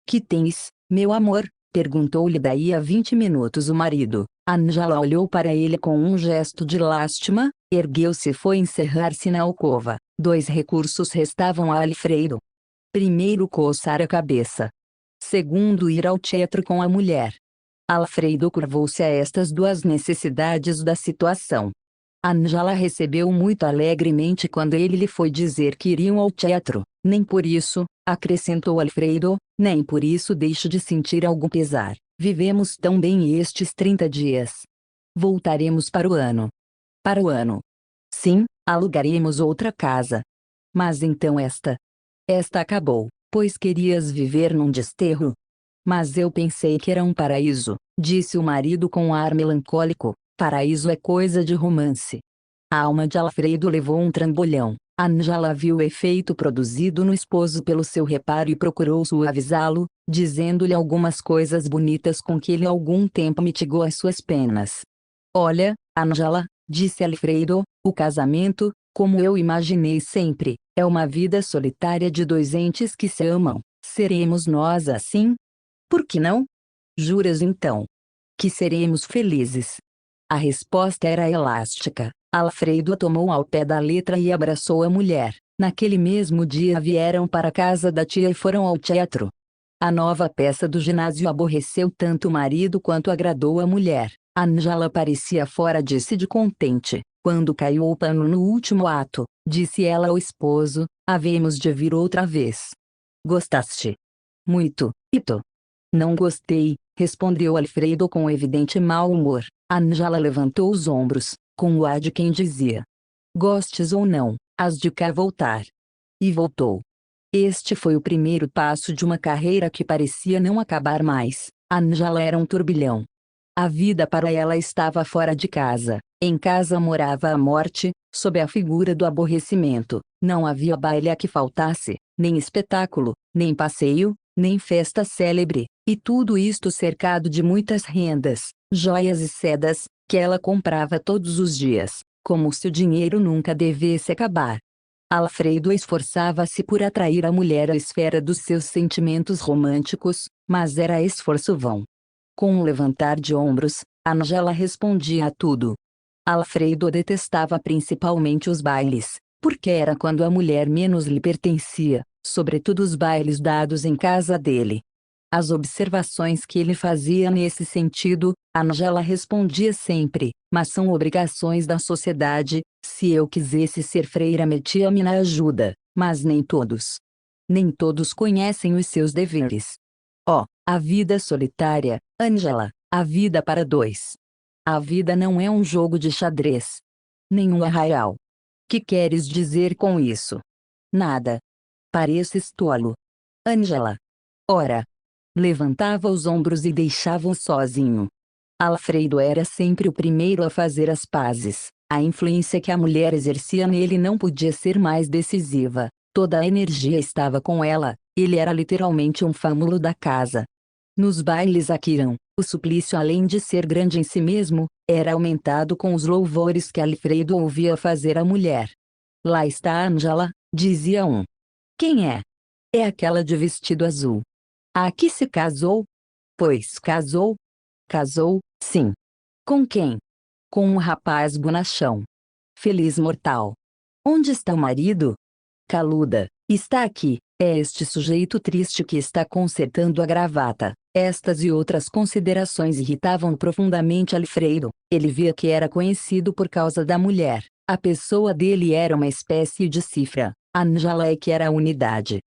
Que tens, meu amor? Perguntou-lhe daí a 20 minutos o marido. Ângela olhou para ele com um gesto de lástima, ergueu-se e foi encerrar-se na alcova. 2 recursos restavam a Alfredo. Primeiro, coçar a cabeça. Segundo, ir ao teatro com a mulher. Alfredo curvou-se a estas 2 necessidades da situação. Ângela recebeu muito alegremente quando ele lhe foi dizer que iriam ao teatro. Nem por isso, acrescentou Alfredo, nem por isso deixo de sentir algum pesar. Vivemos tão bem estes 30 dias. Voltaremos para o ano. Para o ano. Sim, alugaremos outra casa. Mas então esta acabou, pois querias viver num desterro. Mas eu pensei que era um paraíso, disse o marido com um ar melancólico. Paraíso é coisa de romance. A alma de Alfredo levou um trambolhão. Ângela viu o efeito produzido no esposo pelo seu reparo e procurou suavizá-lo, dizendo-lhe algumas coisas bonitas com que ele algum tempo mitigou as suas penas. Olha, Ângela, disse Alfredo, o casamento, Como eu imaginei sempre, é uma vida solitária de dois entes que se amam. Seremos nós assim? Por que não? Juras então que seremos felizes? A resposta era elástica. Alfredo a tomou ao pé da letra e abraçou a mulher. Naquele mesmo dia vieram para a casa da tia e foram ao teatro. A nova peça do ginásio aborreceu tanto o marido quanto agradou a mulher. Ângela parecia fora de si de contente. Quando caiu o pano no último ato, disse ela ao esposo, havemos de vir outra vez. Gostaste? Muito, Ito. Não gostei, respondeu Alfredo com evidente mau humor. Ângela levantou os ombros, com o ar de quem dizia: gostes ou não, has de cá voltar. E voltou. Este foi o primeiro passo de uma carreira que parecia não acabar mais. Ângela era um turbilhão. A vida para ela estava fora de casa. Em casa morava a morte, sob a figura do aborrecimento. Não havia baile a que faltasse, nem espetáculo, nem passeio, nem festa célebre, e tudo isto cercado de muitas rendas, joias e sedas, que ela comprava todos os dias, como se o dinheiro nunca devesse acabar. Alfredo esforçava-se por atrair a mulher à esfera dos seus sentimentos românticos, mas era esforço vão. Com um levantar de ombros, Ângela respondia a tudo. Alfredo detestava principalmente os bailes, porque era quando a mulher menos lhe pertencia, sobretudo os bailes dados em casa dele. As observações que ele fazia nesse sentido, Ângela respondia sempre, mas são obrigações da sociedade, se eu quisesse ser freira metia-me na ajuda, mas nem todos. Nem todos conhecem os seus deveres. Oh, a vida solitária, Ângela, a vida para dois. A vida não é um jogo de xadrez. Nenhum arraial. Que queres dizer com isso? Nada. Pareces tolo. Ângela. Ora. Levantava os ombros e deixava-o sozinho. Alfredo era sempre o primeiro a fazer as pazes. A influência que a mulher exercia nele não podia ser mais decisiva. Toda a energia estava com ela, ele era literalmente um fâmulo da casa. Nos bailes a que irão, o suplício além de ser grande em si mesmo, era aumentado com os louvores que Alfredo ouvia fazer à mulher. Lá está Ângela, dizia um. Quem é? É aquela de vestido azul. A que se casou? Pois casou? Casou, sim. Com quem? Com um rapaz bonachão. Feliz mortal. Onde está o marido? Caluda, está aqui, é este sujeito triste que está consertando a gravata. Estas e outras considerações irritavam profundamente Alfredo. Ele via que era conhecido por causa da mulher. A pessoa dele era uma espécie de cifra. Ângela é que era a unidade.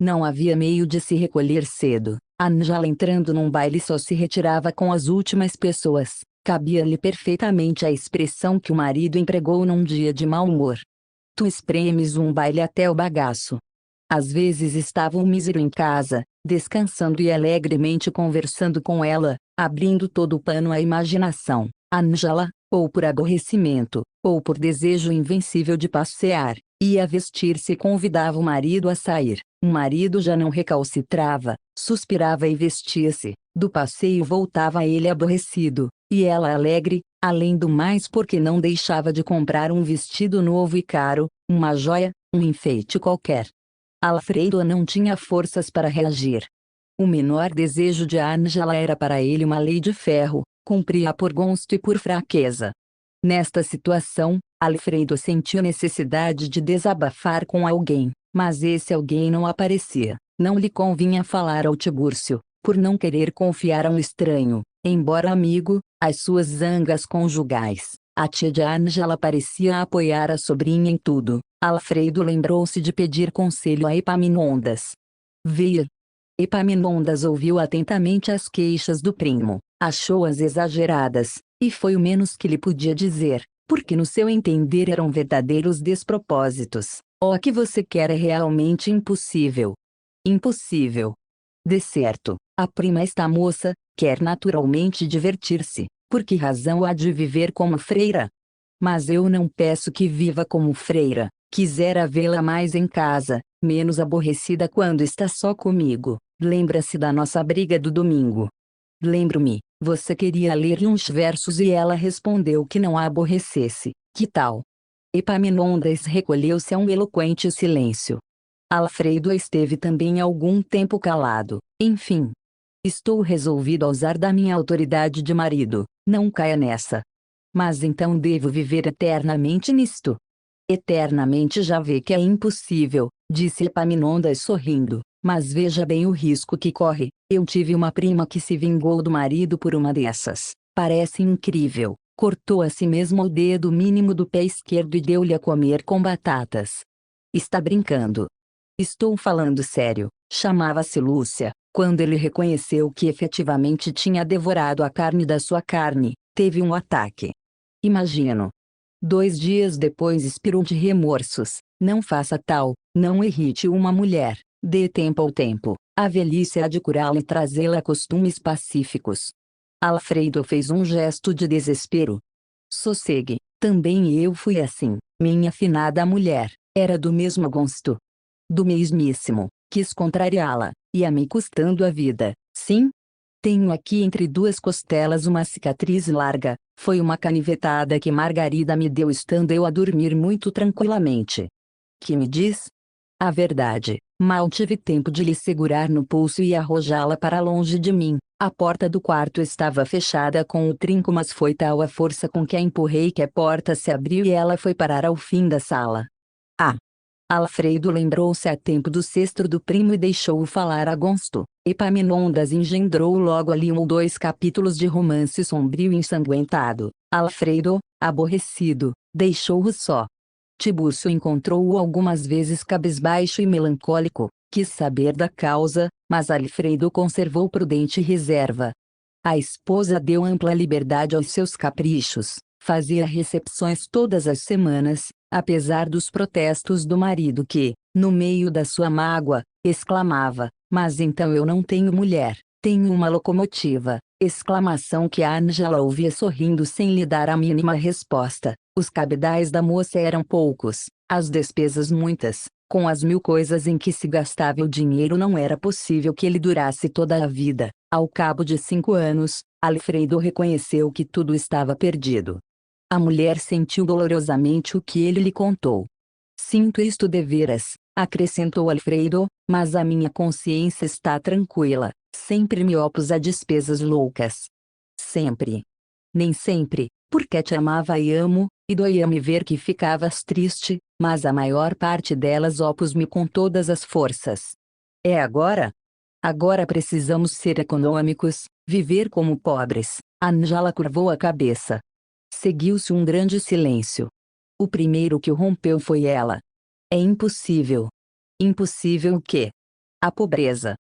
Não havia meio de se recolher cedo. Ângela entrando num baile só se retirava com as últimas pessoas. Cabia-lhe perfeitamente a expressão que o marido empregou num dia de mau humor. Tu espremes um baile até o bagaço. Às vezes estava o mísero em casa, descansando e alegremente conversando com ela, abrindo todo o pano à imaginação. Ângela, ou por aborrecimento, ou por desejo invencível de passear, ia vestir-se e convidava o marido a sair. O marido já não recalcitrava, suspirava e vestia-se. Do passeio voltava ele aborrecido, e ela alegre, além do mais porque não deixava de comprar um vestido novo e caro, uma joia, um enfeite qualquer. Alfredo não tinha forças para reagir. O menor desejo de Ângela era para ele uma lei de ferro, cumpria por gosto e por fraqueza. Nesta situação, Alfredo sentiu necessidade de desabafar com alguém, mas esse alguém não aparecia. Não lhe convinha falar ao Tibúrcio, por não querer confiar a um estranho, embora amigo, as suas zangas conjugais. A tia de Ângela parecia apoiar a sobrinha em tudo. Alfredo lembrou-se de pedir conselho a Epaminondas. Veio. Epaminondas ouviu atentamente as queixas do primo, achou-as exageradas, e foi o menos que lhe podia dizer, porque no seu entender eram verdadeiros despropósitos. O que você quer é realmente impossível. Impossível. De certo, a prima esta moça, quer naturalmente divertir-se, por que razão há de viver como freira? Mas eu não peço que viva como freira, quisera vê-la mais em casa, menos aborrecida quando está só comigo. Lembra-se da nossa briga do domingo? Lembro-me, você queria ler-lhe uns versos e ela respondeu que não a aborrecesse. Que tal? Epaminondas recolheu-se a um eloquente silêncio. Alfredo esteve também algum tempo calado. Enfim. Estou resolvido a usar da minha autoridade de marido, não caia nessa. Mas então devo viver eternamente nisto? Eternamente já vê que é impossível, disse Epaminondas sorrindo, mas veja bem o risco que corre. Eu tive uma prima que se vingou do marido por uma dessas. Parece incrível. Cortou a si mesmo o dedo mínimo do pé esquerdo e deu-lhe a comer com batatas. Está brincando? Estou falando sério. Chamava-se Lúcia. Quando ele reconheceu que efetivamente tinha devorado a carne da sua carne, teve um ataque. Imagino. 2 dias depois expirou de remorsos. Não faça tal, não irrite uma mulher, dê tempo ao tempo. A velhice há de curá-la e trazê-la a costumes pacíficos. Alfredo fez um gesto de desespero. Sossegue, também eu fui assim. Minha finada mulher, era do mesmo gosto. Do mesmíssimo, quis contrariá-la, e a mim custando a vida, sim? Tenho aqui entre 2 costelas uma cicatriz larga, foi uma canivetada que Margarida me deu estando eu a dormir muito tranquilamente. Que me diz? A verdade, mal tive tempo de lhe segurar no pulso e arrojá-la para longe de mim. A porta do quarto estava fechada com o trinco, mas foi tal a força com que a empurrei que a porta se abriu e ela foi parar ao fim da sala. Ah! Alfredo lembrou-se a tempo do cestro do primo e deixou-o falar a gosto. Epaminondas engendrou logo ali 1 ou 2 capítulos de romance sombrio e ensanguentado. Alfredo, aborrecido, deixou-o só. Tibúrcio encontrou-o algumas vezes cabisbaixo e melancólico, quis saber da causa, mas Alfredo conservou prudente reserva. A esposa deu ampla liberdade aos seus caprichos, fazia recepções todas as semanas, apesar dos protestos do marido que, no meio da sua mágoa, exclamava: mas então eu não tenho mulher, tenho uma locomotiva, exclamação que a Ângela ouvia sorrindo sem lhe dar a mínima resposta. Os cabidais da moça eram poucos, as despesas muitas, com as 1000 coisas em que se gastava o dinheiro não era possível que ele durasse toda a vida. Ao cabo de 5 anos, Alfredo reconheceu que tudo estava perdido. A mulher sentiu dolorosamente o que ele lhe contou. Sinto isto deveras, acrescentou Alfredo, mas a minha consciência está tranquila, sempre me opus a despesas loucas. Sempre. Nem sempre, porque te amava e amo, e doía-me ver que ficavas triste, mas a maior parte delas opus-me com todas as forças. É agora? Agora precisamos ser econômicos, viver como pobres. Ângela curvou a cabeça. Seguiu-se um grande silêncio. O primeiro que o rompeu foi ela. É impossível. Impossível o quê? A pobreza.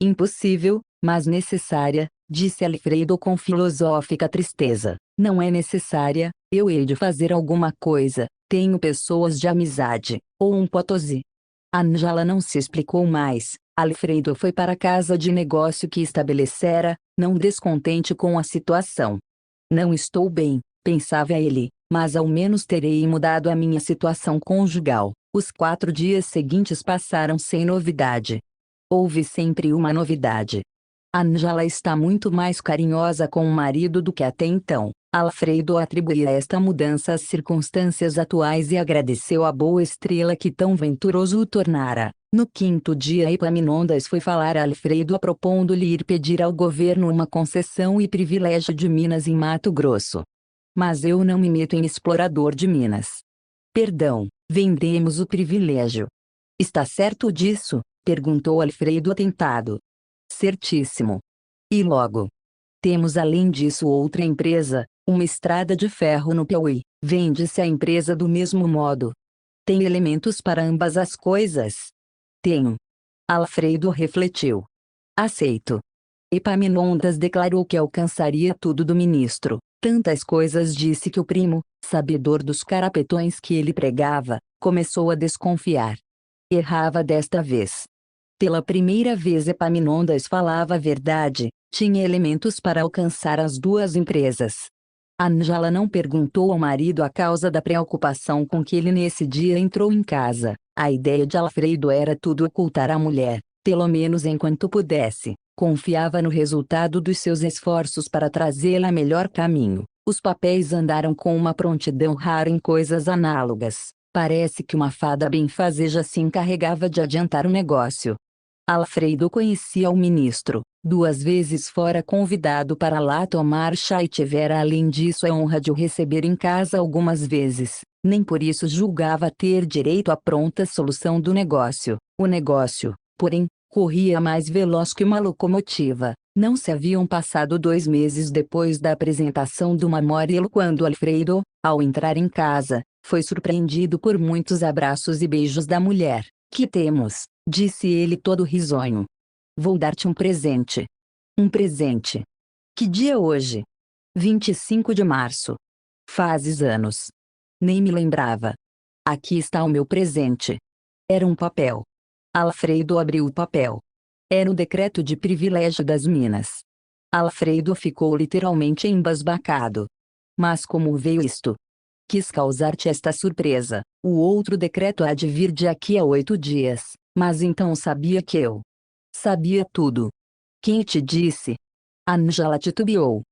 Impossível, mas necessária, disse Alfredo com filosófica tristeza. Não é necessária, eu hei de fazer alguma coisa, tenho pessoas de amizade, ou um Potosí. Ângela não se explicou mais. Alfredo foi para a casa de negócio que estabelecera, não descontente com a situação. Não estou bem, pensava ele, mas ao menos terei mudado a minha situação conjugal. Os 4 dias seguintes passaram sem novidade. Houve sempre uma novidade. Ângela está muito mais carinhosa com o marido do que até então. Alfredo atribuía esta mudança às circunstâncias atuais e agradeceu a boa estrela que tão venturoso o tornara. No 5º dia Epaminondas foi falar a Alfredo propondo-lhe ir pedir ao governo uma concessão e privilégio de minas em Mato Grosso. Mas eu não me meto em explorador de minas. Perdão, vendemos o privilégio. Está certo disso? Perguntou Alfredo atentado. Certíssimo. E logo? Temos além disso outra empresa, uma estrada de ferro no Piauí. Vende-se a empresa do mesmo modo. Tem elementos para ambas as coisas? Tenho. Alfredo refletiu. Aceito. Epaminondas declarou que alcançaria tudo do ministro. Tantas coisas disse que o primo, sabedor dos carapetões que ele pregava, começou a desconfiar. Errava desta vez. Pela primeira vez Epaminondas falava a verdade, tinha elementos para alcançar as 2 empresas. Ângela não perguntou ao marido a causa da preocupação com que ele nesse dia entrou em casa. A ideia de Alfredo era tudo ocultar à mulher, pelo menos enquanto pudesse. Confiava no resultado dos seus esforços para trazê-la a melhor caminho. Os papéis andaram com uma prontidão rara em coisas análogas. Parece que uma fada benfazeja se encarregava de adiantar o negócio. Alfredo conhecia o ministro, 2 vezes fora convidado para lá tomar chá e tivera além disso a honra de o receber em casa algumas vezes. Nem por isso julgava ter direito à pronta solução do negócio. O negócio, porém, corria mais veloz que uma locomotiva. Não se haviam passado 2 meses depois da apresentação do memorial quando Alfredo, ao entrar em casa, foi surpreendido por muitos abraços e beijos da mulher. "Que temos?", disse ele todo risonho. "Vou dar-te um presente." "Um presente? Que dia é hoje?" 25 de março. "Fazes anos." "Nem me lembrava." "Aqui está o meu presente." Era um papel. Alfredo abriu o papel. Era o decreto de privilégio das Minas. Alfredo ficou literalmente embasbacado. "Mas como veio isto?" "Quis causar-te esta surpresa. O outro decreto há de vir de aqui a 8 dias, mas então sabia que eu sabia tudo." "Quem te disse?" Ângela titubeou.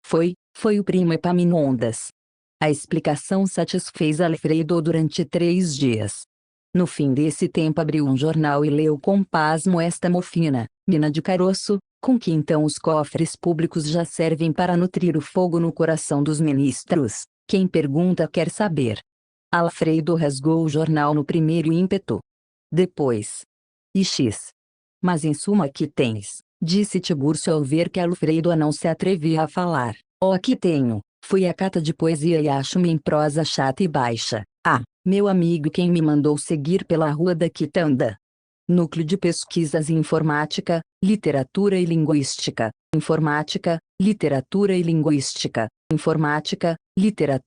Foi o primo Epaminondas." A explicação satisfez Alfredo durante 3 dias. No fim desse tempo abriu um jornal e leu com pasmo esta mofina: "Mina de caroço, com que então os cofres públicos já servem para nutrir o fogo no coração dos ministros. Quem pergunta quer saber." Alfredo rasgou o jornal no primeiro ímpeto. Depois: "Ix. Mas em suma aqui tens", disse Tiburcio ao ver que Alfredo não se atrevia a falar. "Oh, aqui tenho. Fui à cata de poesia e acho-me em prosa chata e baixa. Ah, meu amigo, quem me mandou seguir pela rua da Quitanda? Núcleo de Pesquisas em Informática, Literatura e Linguística. Informática, Literatura e Linguística. Informática, Literatura